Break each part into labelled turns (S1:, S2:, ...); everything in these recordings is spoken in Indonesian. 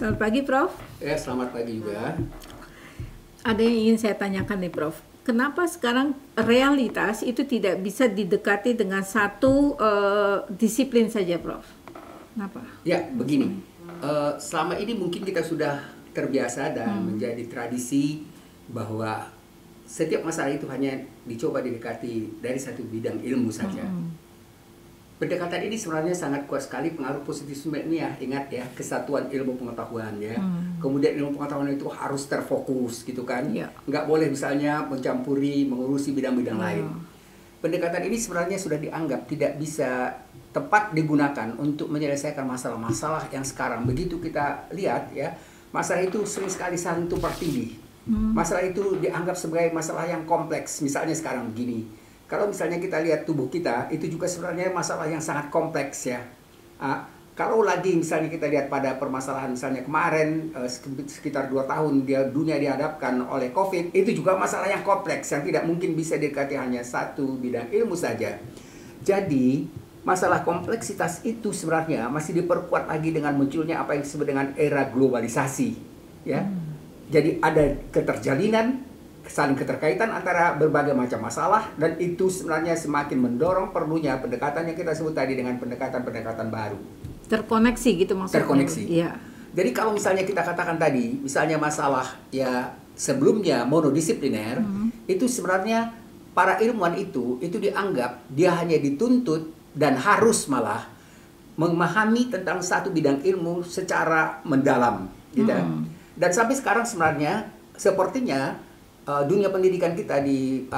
S1: Selamat pagi, Prof.
S2: Ya, selamat pagi juga.
S1: Ada yang ingin saya tanyakan nih, Prof. Kenapa sekarang realitas itu tidak bisa didekati dengan satu disiplin saja, Prof? Kenapa?
S2: Ya, begini. Selama ini mungkin kita sudah terbiasa dan menjadi tradisi bahwa setiap masalah itu hanya dicoba didekati dari satu bidang ilmu saja. Pendekatan ini sebenarnya sangat kuat sekali pengaruh positifisme-nya. Ingat ya, kesatuan ilmu pengetahuan ya. Kemudian ilmu pengetahuan itu harus terfokus gitu kan. Nggak boleh misalnya mencampuri, mengurusi bidang-bidang lain. Pendekatan ini sebenarnya sudah dianggap tidak bisa tepat digunakan untuk menyelesaikan masalah-masalah yang sekarang. Begitu kita lihat ya, masalah itu sering sekali santu pertindih. Masalah itu dianggap sebagai masalah yang kompleks. Misalnya sekarang begini. Kalau misalnya kita lihat tubuh kita, itu juga sebenarnya masalah yang sangat kompleks ya. Kalau lagi misalnya kita lihat pada permasalahan misalnya kemarin, sekitar 2 tahun dunia dihadapkan oleh COVID, itu juga masalah yang kompleks, yang tidak mungkin bisa didekati hanya satu bidang ilmu saja. Jadi, masalah kompleksitas itu sebenarnya masih diperkuat lagi dengan munculnya apa yang disebut dengan era globalisasi. Ya. Jadi ada keterjalinan, saling keterkaitan antara berbagai macam masalah, dan itu sebenarnya semakin mendorong perlunya pendekatan yang kita sebut tadi dengan pendekatan-pendekatan baru.
S1: Terkoneksi gitu maksudnya.
S2: Terkoneksi.
S1: Iya.
S2: Jadi kalau misalnya kita katakan tadi, misalnya masalah ya sebelumnya monodisipliner, itu sebenarnya para ilmuwan itu dianggap dia hanya dituntut dan harus malah memahami tentang satu bidang ilmu secara mendalam, gitu. Dan sampai sekarang sebenarnya sepertinya dunia pendidikan kita di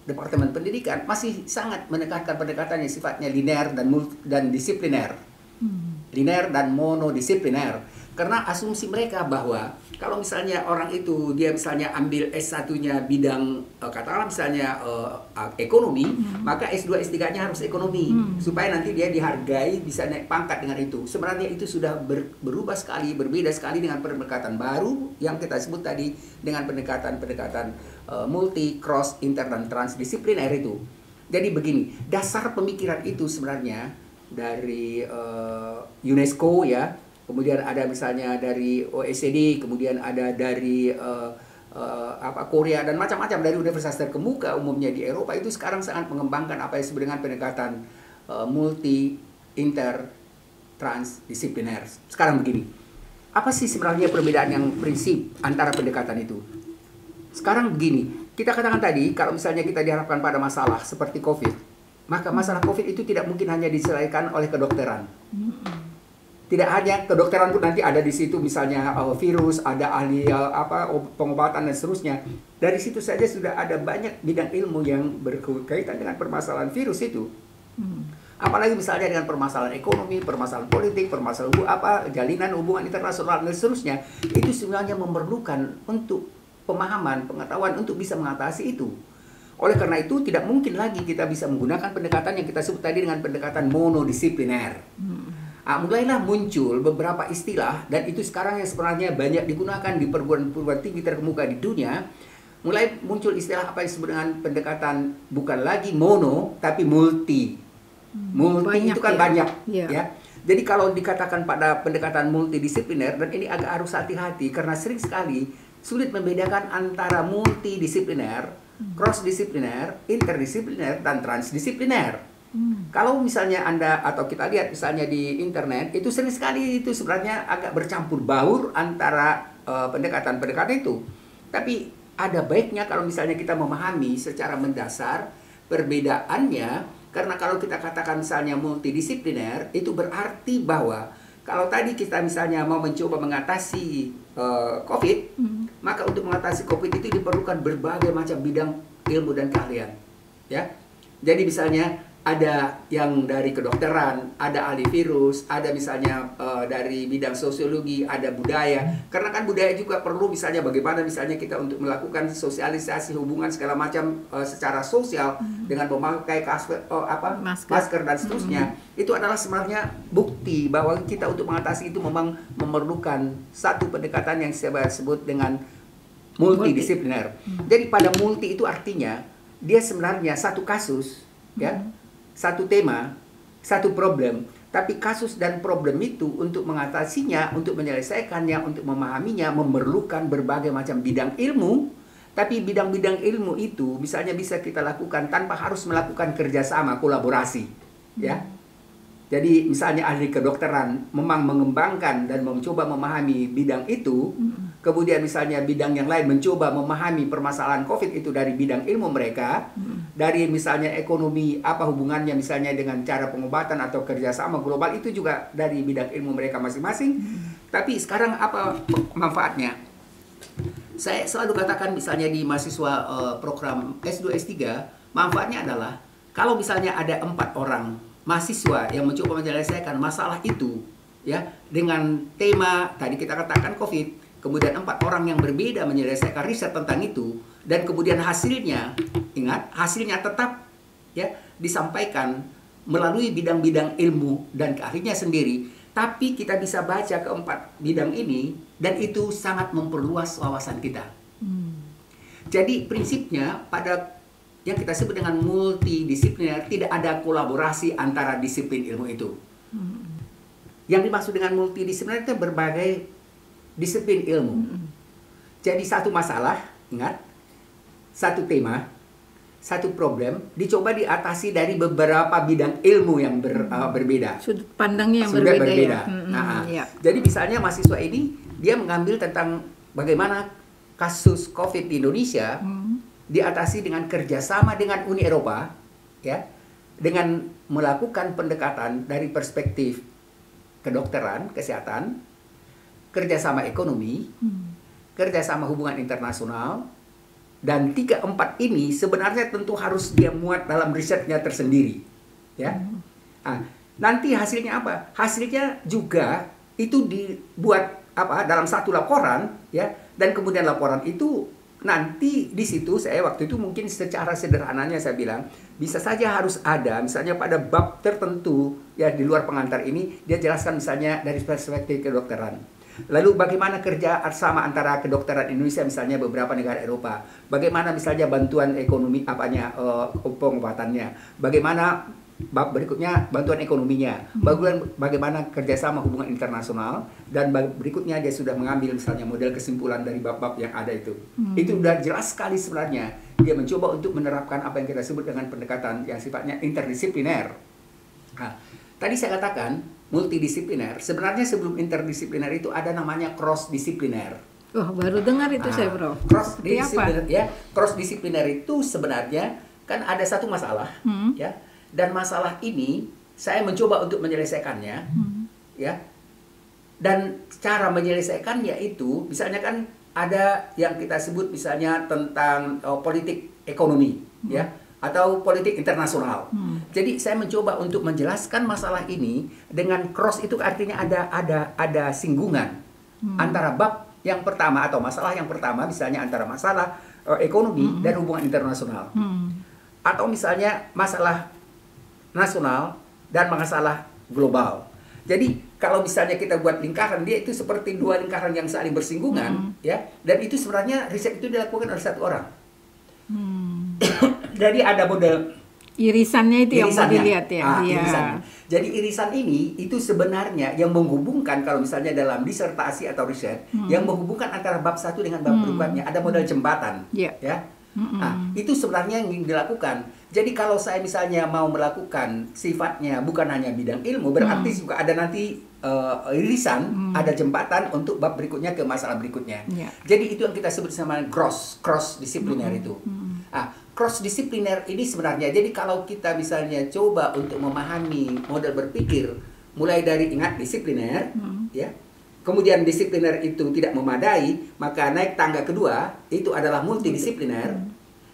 S2: Departemen Pendidikan masih sangat menekankan pendekatan yang sifatnya linear dan disipliner. Linear dan monodisipliner. Karena asumsi mereka bahwa kalau misalnya orang itu dia misalnya ambil S1-nya bidang katakanlah misalnya ekonomi, maka S2 S3-nya harus ekonomi supaya nanti dia dihargai bisa naik pangkat dengan itu. Sebenarnya itu sudah berubah sekali, berbeda sekali dengan pendekatan baru yang kita sebut tadi dengan pendekatan multi, cross, inter dan transdisipliner itu. Jadi begini, dasar pemikiran itu sebenarnya dari UNESCO ya. Kemudian ada misalnya dari OECD, kemudian ada dari Korea dan macam-macam dari universitas terkemuka umumnya di Eropa itu sekarang sangat mengembangkan apa yang disebut dengan pendekatan multi, inter, transdisipliner. Sekarang begini, apa sih sebenarnya perbedaan yang prinsip antara pendekatan itu? Sekarang begini, kita katakan tadi kalau misalnya kita diharapkan pada masalah seperti COVID, maka masalah COVID itu tidak mungkin hanya diselesaikan oleh kedokteran. Tidak hanya kedokteran pun nanti ada di situ misalnya virus, ada ahli pengobatan dan seterusnya. Dari situ saja sudah ada banyak bidang ilmu yang berkaitan dengan permasalahan virus itu. Apalagi misalnya dengan permasalahan ekonomi, permasalahan politik, permasalahan jalinan hubungan internasional dan seterusnya. Itu sebenarnya memerlukan untuk pemahaman, pengetahuan untuk bisa mengatasi itu. Oleh karena itu tidak mungkin lagi kita bisa menggunakan pendekatan yang kita sebut tadi dengan pendekatan monodisipliner. Mulailah muncul beberapa istilah, dan itu sekarang yang sebenarnya banyak digunakan di perguruan tinggi terkemuka di dunia. Mulai muncul istilah apa yang disebut dengan pendekatan bukan lagi mono tapi multi. Multi banyak, itu kan ya? Banyak ya. Jadi kalau dikatakan pada pendekatan multidisipliner, dan ini agak harus hati-hati karena sering sekali sulit membedakan antara multidisipliner, cross-disipliner, interdisipliner, dan transdisipliner. Kalau misalnya Anda atau kita lihat misalnya di internet, itu sering sekali itu sebenarnya agak bercampur baur antara pendekatan-pendekatan itu. Tapi ada baiknya kalau misalnya kita memahami secara mendasar perbedaannya, karena kalau kita katakan misalnya multidisipliner, itu berarti bahwa kalau tadi kita misalnya mau mencoba mengatasi COVID, maka untuk mengatasi COVID itu diperlukan berbagai macam bidang ilmu dan keahlian. Ya, jadi misalnya ada yang dari kedokteran, ada ahli virus, ada misalnya dari bidang sosiologi, ada budaya. Karena kan budaya juga perlu misalnya bagaimana misalnya kita untuk melakukan sosialisasi hubungan segala macam secara sosial dengan memakai masker dan seterusnya. Itu adalah sebenarnya bukti bahwa kita untuk mengatasi itu memang memerlukan satu pendekatan yang saya sebut dengan multidisipliner. Jadi pada multi itu artinya dia sebenarnya satu kasus, ya. Satu tema, satu problem, Tapi kasus dan problem itu untuk mengatasinya, untuk menyelesaikannya, untuk memahaminya memerlukan berbagai macam bidang ilmu. Tapi bidang-bidang ilmu itu misalnya bisa kita lakukan tanpa harus melakukan kerjasama, kolaborasi, ya. Jadi misalnya ahli kedokteran memang mengembangkan dan mencoba memahami bidang itu, kemudian misalnya bidang yang lain mencoba memahami permasalahan COVID itu dari bidang ilmu mereka, dari misalnya ekonomi apa hubungannya misalnya dengan cara pengobatan atau kerjasama global itu juga dari bidang ilmu mereka masing-masing. Tapi sekarang apa manfaatnya? Saya selalu katakan misalnya di mahasiswa program S2, S3, manfaatnya adalah kalau misalnya ada 4 orang mahasiswa yang mencoba menyelesaikan masalah itu ya dengan tema tadi kita katakan COVID, kemudian 4 orang yang berbeda menyelesaikan riset tentang itu dan kemudian hasilnya, ingat, hasilnya tetap ya disampaikan melalui bidang-bidang ilmu dan keahliannya sendiri, tapi kita bisa baca keempat bidang ini dan itu sangat memperluas wawasan kita. Jadi prinsipnya pada yang kita sebut dengan multidisipliner, tidak ada kolaborasi antara disiplin ilmu itu. Yang dimaksud dengan multidisipliner itu berbagai disiplin ilmu. Jadi satu masalah, ingat, satu tema, satu problem, dicoba diatasi dari beberapa bidang ilmu yang berbeda.
S1: Sudut pandangnya yang
S2: Sudah
S1: berbeda.
S2: Ya. Jadi misalnya mahasiswa ini, dia mengambil tentang bagaimana kasus COVID di Indonesia, diatasi dengan kerjasama dengan Uni Eropa, ya, dengan melakukan pendekatan dari perspektif kedokteran, kesehatan, kerjasama ekonomi, kerjasama hubungan internasional, dan 3-4 ini sebenarnya tentu harus dia muat dalam risetnya tersendiri, ya. Nanti hasilnya apa? Hasilnya juga itu dibuat dalam satu laporan, ya, dan kemudian laporan itu nanti di situ saya waktu itu mungkin secara sederhananya saya bilang bisa saja harus ada misalnya pada bab tertentu ya di luar pengantar ini dia jelaskan misalnya dari perspektif kedokteran. Lalu bagaimana kerja sama antara kedokteran Indonesia misalnya beberapa negara Eropa. Bagaimana misalnya bantuan ekonomi pengobatannya. Bagaimana bab berikutnya bantuan ekonominya, bagaimana kerjasama hubungan internasional, dan berikutnya dia sudah mengambil misalnya model kesimpulan dari bab-bab yang ada itu. Itu sudah jelas sekali sebenarnya. Dia mencoba untuk menerapkan apa yang kita sebut dengan pendekatan yang sifatnya interdisipliner. Nah, tadi saya katakan multidisipliner. Sebenarnya sebelum interdisipliner itu ada namanya cross disipliner.
S1: Oh, baru dengar itu saya, Bro.
S2: Cross disipliner ya. Cross disipliner itu sebenarnya kan ada satu masalah, ya. Dan masalah ini saya mencoba untuk menyelesaikannya, ya. Dan cara menyelesaikannya itu, misalnya kan ada yang kita sebut misalnya tentang politik ekonomi, ya, atau politik internasional. Jadi saya mencoba untuk menjelaskan masalah ini dengan cross itu artinya ada singgungan antara bab yang pertama atau masalah yang pertama, misalnya antara masalah ekonomi dan hubungan internasional, atau misalnya masalah nasional dan masalah global. Jadi kalau misalnya kita buat lingkaran, dia itu seperti dua lingkaran yang saling bersinggungan, ya. Dan itu sebenarnya riset itu dilakukan oleh satu orang. Jadi ada model
S1: irisannya itu yang mau dilihat ya.
S2: Irisannya. Jadi irisan ini itu sebenarnya yang menghubungkan kalau misalnya dalam disertasi atau riset yang menghubungkan antara bab satu dengan bab berikutnya, ada model jembatan, ya. Nah, itu sebenarnya yang dilakukan. Jadi kalau saya misalnya mau melakukan sifatnya bukan hanya bidang ilmu, berarti juga ada nanti irisan, ada jembatan untuk bab berikutnya ke masalah berikutnya. Jadi itu yang kita sebut sama cross disipliner itu. Cross disipliner ini sebenarnya, jadi kalau kita misalnya coba untuk memahami model berpikir mulai dari ingat disipliner, ya. Kemudian disipliner itu tidak memadai, maka naik tangga kedua itu adalah multidisipliner.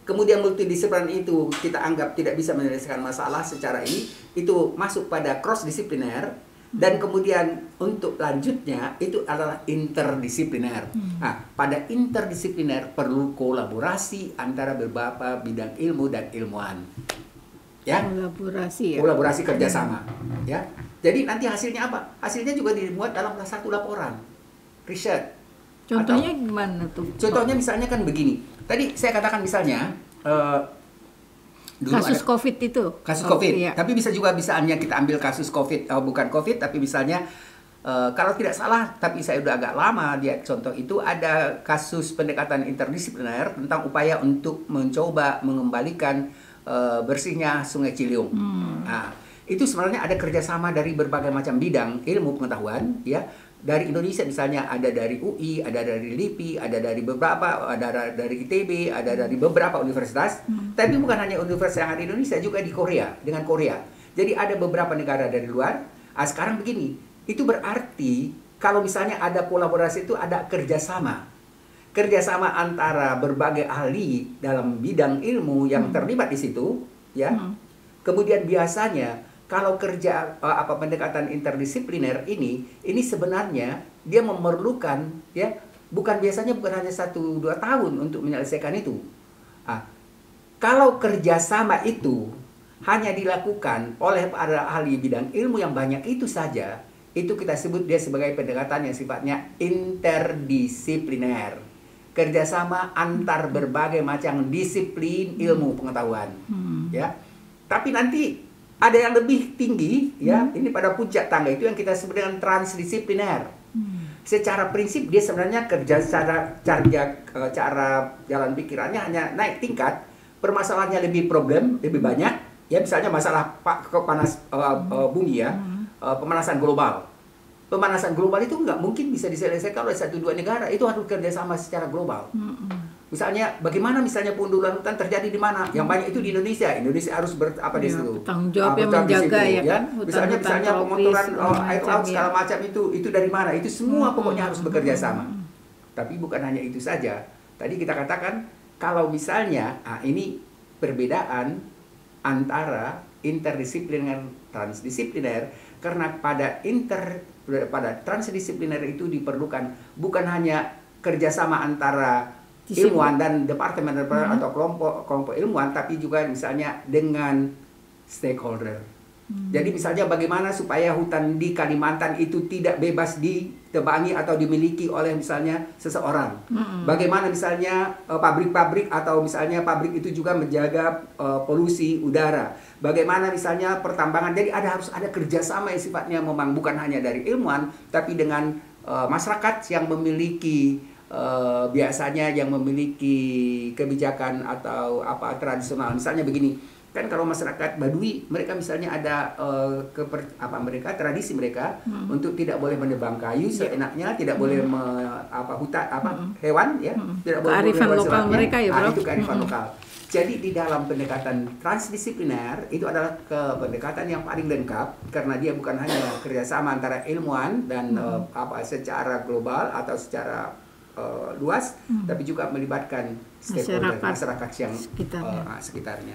S2: Kemudian multidisipliner itu kita anggap tidak bisa menyelesaikan masalah secara ini, itu masuk pada cross disipliner. Dan kemudian untuk lanjutnya itu adalah interdisipliner. Nah, pada interdisipliner perlu kolaborasi antara beberapa bidang ilmu dan ilmuwan. Ya? Kolaborasi kerjasama. Ya. Jadi nanti hasilnya apa? Hasilnya juga dimuat dalam satu laporan riset.
S1: Contohnya gimana tuh?
S2: Contohnya misalnya kan begini. Tadi saya katakan misalnya Dulu
S1: kasus
S2: ada
S1: COVID itu.
S2: kasus
S1: Oh,
S2: COVID.
S1: iya.
S2: Tapi bisa juga misalnya kita ambil kasus COVID, bukan COVID, tapi misalnya kalau tidak salah, tapi saya udah agak lama lihat contoh itu, ada kasus pendekatan interdisipliner tentang upaya untuk mencoba mengembalikan bersihnya Sungai Ciliwung. Nah, itu sebenarnya ada kerjasama dari berbagai macam bidang ilmu pengetahuan, ya. Dari Indonesia misalnya ada dari UI, ada dari LIPI, ada dari beberapa, ada dari ITB, ada dari beberapa universitas. Tapi bukan hanya universitas yang ada di Indonesia, juga di Korea, dengan Korea. Jadi ada beberapa negara dari luar. Sekarang begini, itu berarti kalau misalnya ada kolaborasi itu ada kerjasama. Kerjasama antara berbagai ahli dalam bidang ilmu yang terlibat di situ, ya. Kemudian biasanya kalau kerja pendekatan interdisipliner ini sebenarnya dia memerlukan, ya, bukan hanya 1-2 tahun untuk menyelesaikan itu. Kalau kerjasama itu hanya dilakukan oleh para ahli bidang ilmu yang banyak itu saja, itu kita sebut dia sebagai pendekatan yang sifatnya interdisipliner. Kerjasama antar berbagai macam disiplin ilmu pengetahuan, ya. Tapi nanti ada yang lebih tinggi, ya. Ini pada puncak tangga itu yang kita sebut dengan transdisipliner. Secara prinsip dia sebenarnya cara jalan pikirannya hanya naik tingkat, permasalahannya lebih banyak, ya, misalnya masalah bumi, ya, pemanasan global. Pemanasan global itu nggak mungkin bisa diselesaikan oleh 1-2 negara, itu harus kerjasama secara global. Misalnya, bagaimana misalnya pundulan hutan terjadi di mana? Yang banyak itu di Indonesia. Indonesia harus di situ.
S1: Tanggung jawab yang menjaga, ya kan?
S2: Misalnya pemotoran air laut segala macam itu dari mana? Itu semua pokoknya harus bekerja sama. Tapi bukan hanya itu saja. Tadi kita katakan kalau misalnya ini perbedaan antara interdisipliner transdisipliner, karena pada transdisipliner itu diperlukan bukan hanya kerjasama antara ilmuwan dan departemen atau kelompok ilmuwan, tapi juga misalnya dengan stakeholder. Jadi misalnya bagaimana supaya hutan di Kalimantan itu tidak bebas ditebangi atau dimiliki oleh misalnya seseorang. Bagaimana misalnya pabrik-pabrik atau misalnya pabrik itu juga menjaga polusi udara. Bagaimana misalnya pertambangan. Jadi harus ada kerjasama yang sifatnya memang bukan hanya dari ilmuwan, tapi dengan masyarakat yang memiliki biasanya yang memiliki kebijakan atau tradisional. Misalnya begini, kan kalau masyarakat Badui, mereka misalnya ada tradisi mereka untuk tidak boleh menebang kayu seenaknya, tidak boleh hewan, ya, tidak boleh
S1: kearifan lokal mereka, ya, Bro.
S2: Itu kearifan lokal. Jadi di dalam pendekatan transdisipliner itu adalah pendekatan yang paling lengkap, karena dia bukan hanya kerjasama antara ilmuwan dan secara global atau secara luas, tapi juga melibatkan stakeholder masyarakat yang sekitarnya.